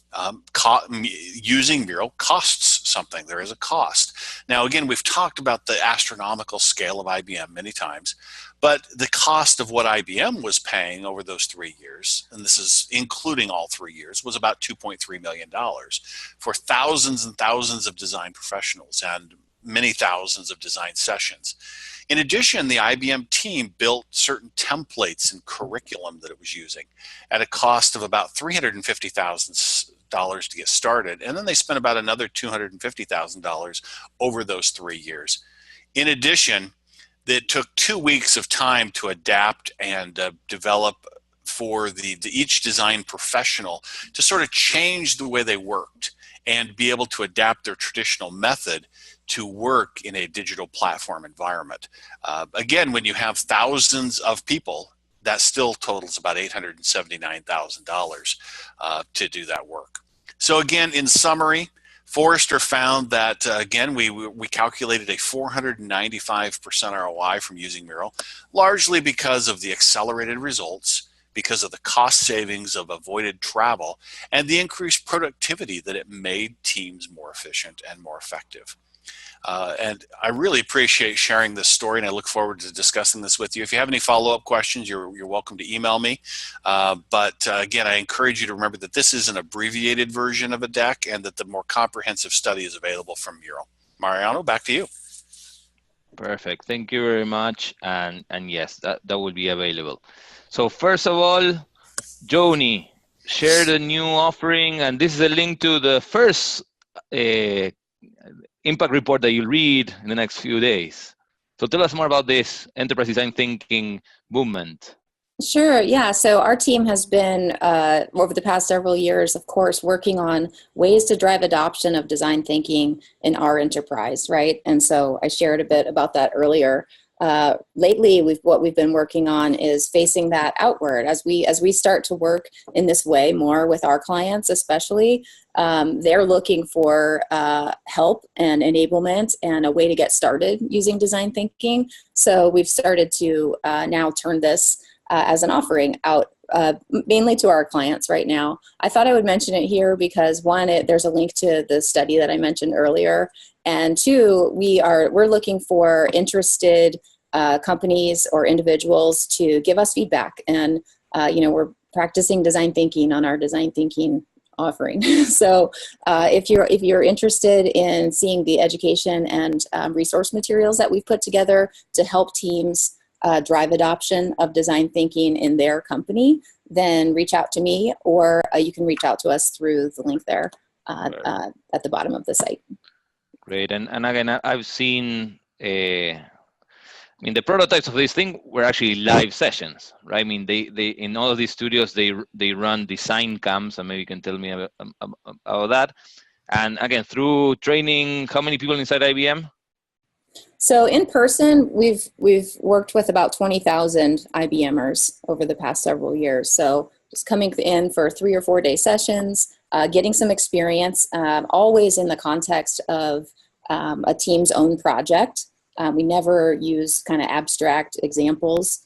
using Mural costs something. There is a cost. Now, again, we've talked about the astronomical scale of IBM many times, but the cost of what IBM was paying over those 3 years, and this is including all 3 years, was about $2.3 million for thousands and thousands of design professionals and many thousands of design sessions. In addition, the IBM team built certain templates and curriculum that it was using at a cost of about $350,000 to get started, and then they spent about another $250,000 over those 3 years. In addition, it took 2 weeks of time to adapt and develop for each design professional to sort of change the way they worked and be able to adapt their traditional method to work in a digital platform environment. Again, when you have thousands of people, that still totals about $879,000 to do that work. So again, in summary, Forrester found that, again, we calculated a 495% ROI from using Mural, largely because of the accelerated results, because of the cost savings of avoided travel, and the increased productivity that it made teams more efficient and more effective. And I really appreciate sharing this story, and I look forward to discussing this with you. If you have any follow-up questions, you're welcome to email me. But again, I encourage you to remember that this is an abbreviated version of a deck, and that the more comprehensive study is available from Mural. Mariano, back to you. Perfect. Thank you very much. And yes, that will be available. So first of all, Joni, share the new offering, and this is a link to the first impact report that you'll read in the next few days. So tell us more about this enterprise design thinking movement. Sure. Yeah. So our team has been, over the past several years, of course, working on ways to drive adoption of design thinking in our enterprise, right? And so I shared a bit about that earlier. Lately, what we've been working on is facing that outward as we start to work in this way more with our clients, especially. They're looking for help and enablement and a way to get started using design thinking. So we've started to now turn this as an offering out mainly to our clients right now. I thought I would mention it here because one, there's a link to the study that I mentioned earlier, and two, we're looking for interested companies or individuals to give us feedback, and we're practicing design thinking on our design thinking offering. So if you're interested in seeing the education and resource materials that we've put together to help teams drive adoption of design thinking in their company, then reach out to me, or you can reach out to us through the link there at the bottom of the site. Great. And again, I've seen, the prototypes of this thing were actually live sessions, right? I mean, they in all of these studios, they run design camps, and maybe you can tell me about that. And again, through training, how many people inside IBM? So in person, we've worked with about 20,000 IBMers over the past several years. So just coming in for 3 or 4 day sessions, getting some experience, always in the context of a team's own project. We never use kind of abstract examples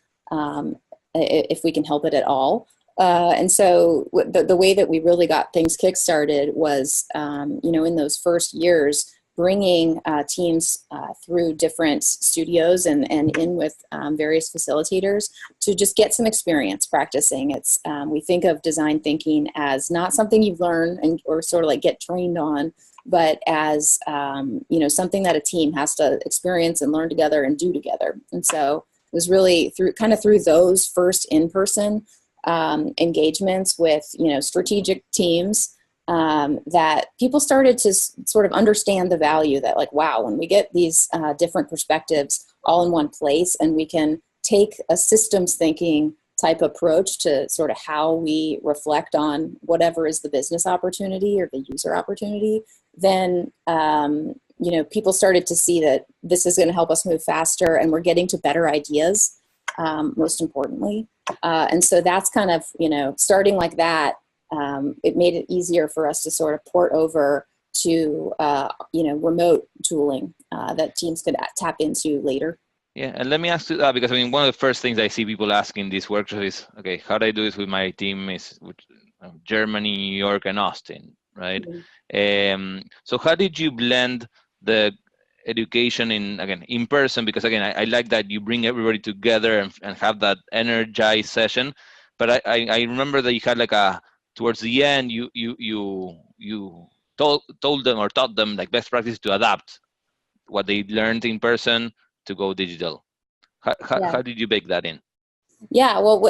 if we can help it at all. And so the way that we really got things kickstarted was, in those first years, bringing teams through different studios and in with various facilitators to just get some experience practicing. It's we think of design thinking as not something you learn or sort of like get trained on, but as something that a team has to experience and learn together and do together. And so it was really through those first in-person engagements with strategic teams that people started to sort of understand the value that, like, wow, when we get these different perspectives all in one place, and we can take a systems thinking type approach to sort of how we reflect on whatever is the business opportunity or the user opportunity, then people started to see that this is going to help us move faster, and we're getting to better ideas, most importantly. And so that's kind of, starting like that, it made it easier for us to sort of port over to, remote tooling that teams could tap into later. Yeah, and let me ask you that, because one of the first things I see people asking this workshop is, okay, how do I do this with my team? Is Germany, New York, and Austin, right? Mm-hmm. So how did you blend the education in person? Because again, I like that you bring everybody together and have that energized session. But I remember that you had towards the end, you told them or taught them like best practice to adapt what they learned in person to go digital. How did you bake that in? Yeah, well,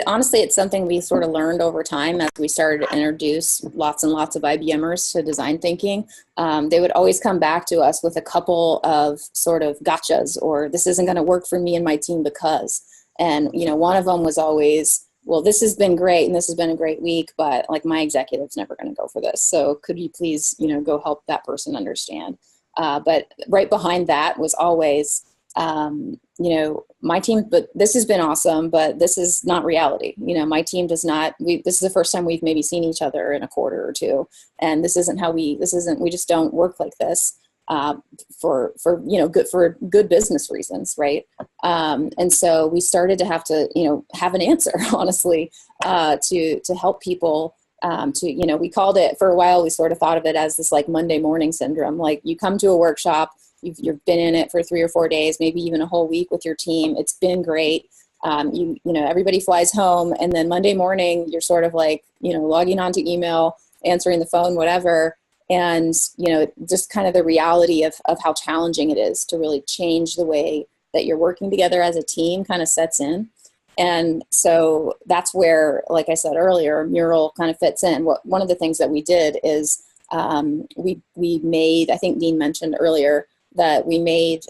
honestly, it's something we sort of learned over time as we started to introduce lots and lots of IBMers to design thinking. They would always come back to us with a couple of sort of gotchas, or this isn't going to work for me and my team because. And, one of them was always, well, this has been great and this has been a great week, but like my executive's never going to go for this. So could you please, go help that person understand? But right behind that was always, my team, but this has been awesome, but this is not reality. My team does not, this is the first time we've maybe seen each other in a quarter or two. And this isn't we just don't work like this, for good business reasons. Right. And so we started to have to, have an answer, honestly, to help people. We called it, for a while, we sort of thought of it as this like Monday morning syndrome. Like, you come to a workshop, you've been in it for 3 or 4 days, maybe even a whole week with your team. It's been great. Everybody flies home, and then Monday morning you're sort of like, logging onto email, answering the phone, whatever. And, just kind of the reality of how challenging it is to really change the way that you're working together as a team kind of sets in. And so that's where, like I said earlier, Mural kind of fits in. One of the things that we did is we made, I think Dean mentioned earlier, that we made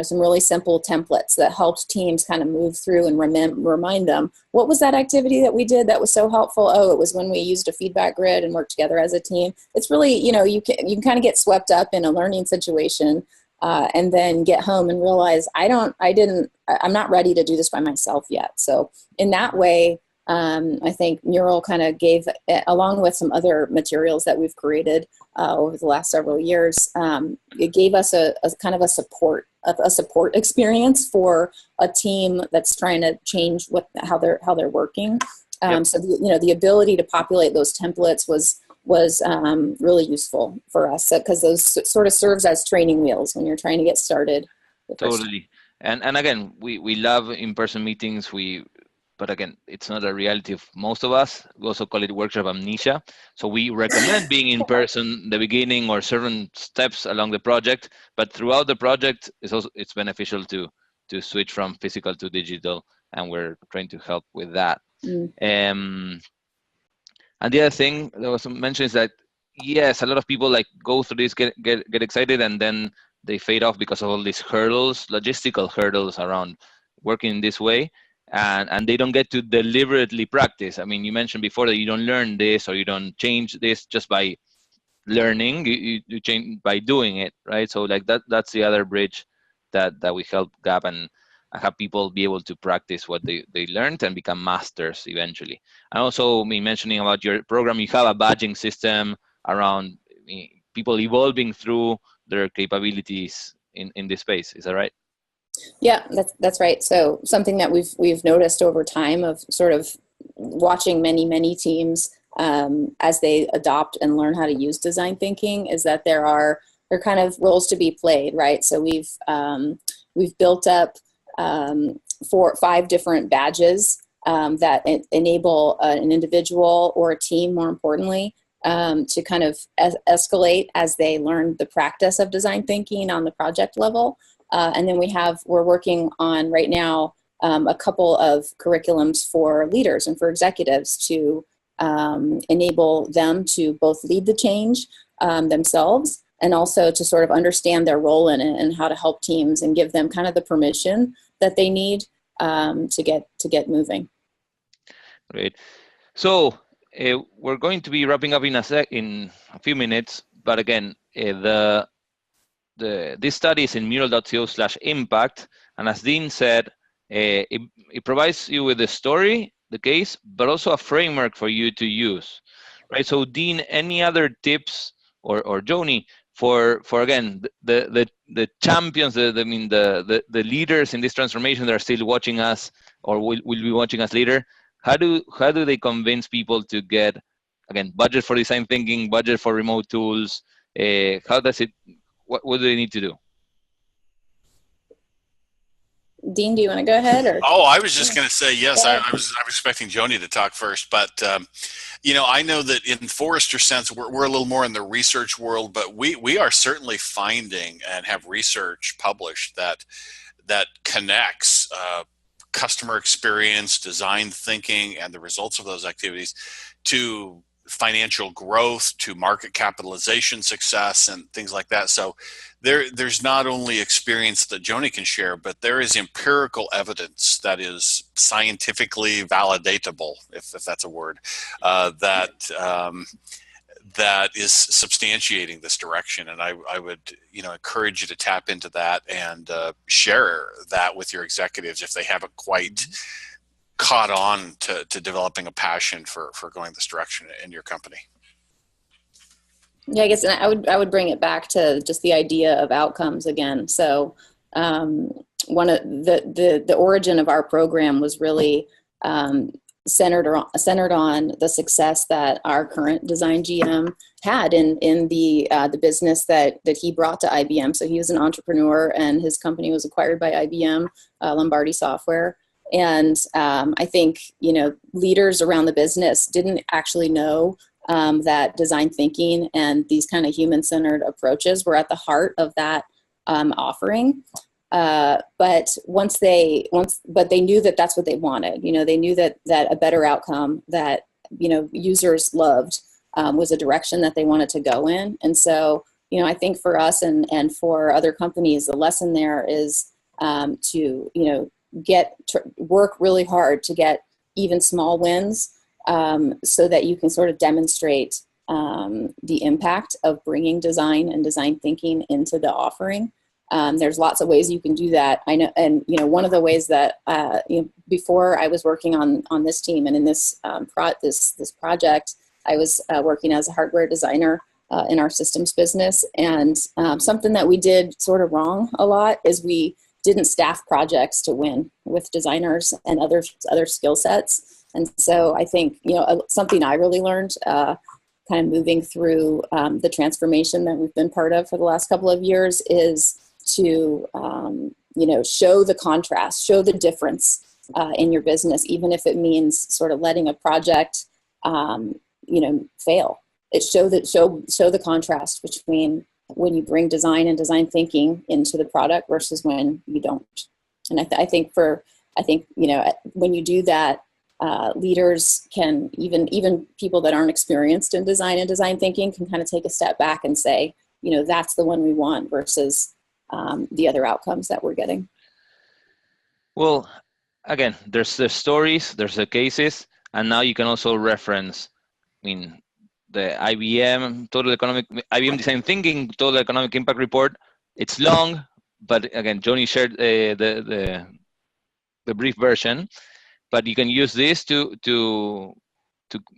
some really simple templates that helped teams kind of move through and remind them, what was that activity that we did that was so helpful? Oh, it was when we used a feedback grid and worked together as a team. It's really, you can kind of get swept up in a learning situation and then get home and realize I'm not ready to do this by myself yet. So in that way, I think Mural kind of gave, along with some other materials that we've created over the last several years, it gave us a kind of a support experience for a team that's trying to change how they're working. Yep. So the ability to populate those templates was really useful for us, because those sort of serves as training wheels when you're trying to get started. Totally. And again, we love in-person meetings. But again, it's not a reality of most of us. We also call it workshop amnesia. So we recommend being in person the beginning or certain steps along the project, but throughout the project, it's beneficial to switch from physical to digital, and we're trying to help with that. And the other thing that was mentioned is that, yes, a lot of people go through this, get excited, and then they fade off because of all these hurdles, logistical hurdles around working in this way. And they don't get to deliberately practice. I mean, you mentioned before that you don't learn this or you don't change this just by learning. You change by doing it, right? So that's the other bridge that we help gap and have people be able to practice what they learned and become masters eventually. And also, mentioning about your program, you have a badging system around people evolving through their capabilities in this space. Is that right? Yeah, that's right. So something that we've noticed over time of sort of watching many teams as they adopt and learn how to use design thinking is that there are kind of roles to be played, right? So we've built up 5 different badges that enable an individual or a team, more importantly, to kind of escalate as they learn the practice of design thinking on the project level. And then we're working on right now a couple of curriculums for leaders and for executives to enable them to both lead the change themselves and also to sort of understand their role in it and how to help teams and give them kind of the permission that they need to get moving. Great. So we're going to be wrapping up in a few minutes, but again, this study is in mural.co/impact, and as Dean said, it provides you with the story, the case, but also a framework for you to use, right? So Dean, any other tips, or Joni, for again the champions, the leaders in this transformation that are still watching us or will be watching us later? How do they convince people to get, again, budget for design thinking, budget for remote tools? How does it? What do they need to do? Dean, do you want to go ahead? Or? Oh, I was just going to say yes. I was expecting Joni to talk first, but I know that in Forrester sense, we're a little more in the research world, but we are certainly finding and have research published that connects customer experience, design thinking, and the results of those activities to financial growth, to market capitalization success, and things like that. So there's not only experience that Joni can share, but there is empirical evidence that is scientifically validatable, if that's a word, that is substantiating this direction. And I would encourage you to tap into that and share that with your executives if they haven't quite caught on to developing a passion for going this direction in your company. Yeah, I guess I would bring it back to just the idea of outcomes again. So one of the origin of our program was really centered on the success that our current design GM had in the business that he brought to IBM. So he was an entrepreneur, and his company was acquired by IBM, Lombardi Software. And I think leaders around the business didn't actually know that design thinking and these kind of human-centered approaches were at the heart of that offering. But they knew that that's what they wanted. They knew that a better outcome that users loved was a direction that they wanted to go in. And so I think for us and for other companies, the lesson there is to, work really hard to get even small wins so that you can sort of demonstrate the impact of bringing design and design thinking into the offering. There's lots of ways you can do that. I know, and one of the ways that before I was working on this team and in this this project, I was working as a hardware designer in our systems business, and something that we did sort of wrong a lot is we didn't staff projects to win with designers and other skill sets. And so I think something I really learned kind of moving through the transformation that we've been part of for the last couple of years is to show the contrast, show the difference in your business, even if it means sort of letting a project fail. It show the contrast between when you bring design and design thinking into the product versus when you don't. And I think when you do that, leaders can, even people that aren't experienced in design and design thinking, can kind of take a step back and say, that's the one we want versus the other outcomes that we're getting. Well, again, there's the stories, there's the cases, and now you can also reference, the IBM IBM Design Thinking Total Economic Impact Report. It's long, but again, Joni shared the brief version. But you can use this to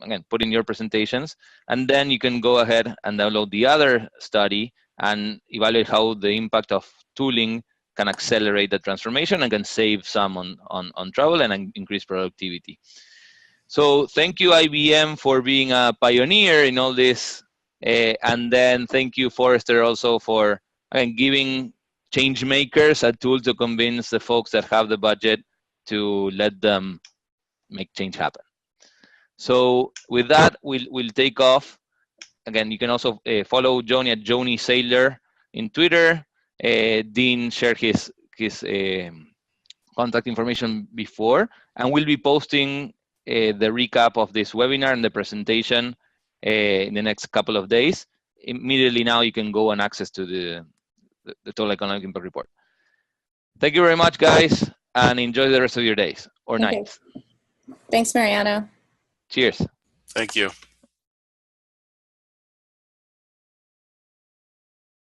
again put in your presentations, and then you can go ahead and download the other study and evaluate how the impact of tooling can accelerate the transformation and can save some on travel and increase productivity. So thank you, IBM, for being a pioneer in all this, and then thank you, Forrester, also for giving change makers a tool to convince the folks that have the budget to let them make change happen. So with that, we'll take off. Again, you can also follow Joni at Joni Saylor in Twitter. Dean shared his contact information before, and we'll be posting the recap of this webinar and the presentation in the next couple of days. Immediately now, you can go and access to the Total Economic Impact Report. Thank you very much, guys, and enjoy the rest of your days or nights. Thanks, Mariano. Cheers. Thank you.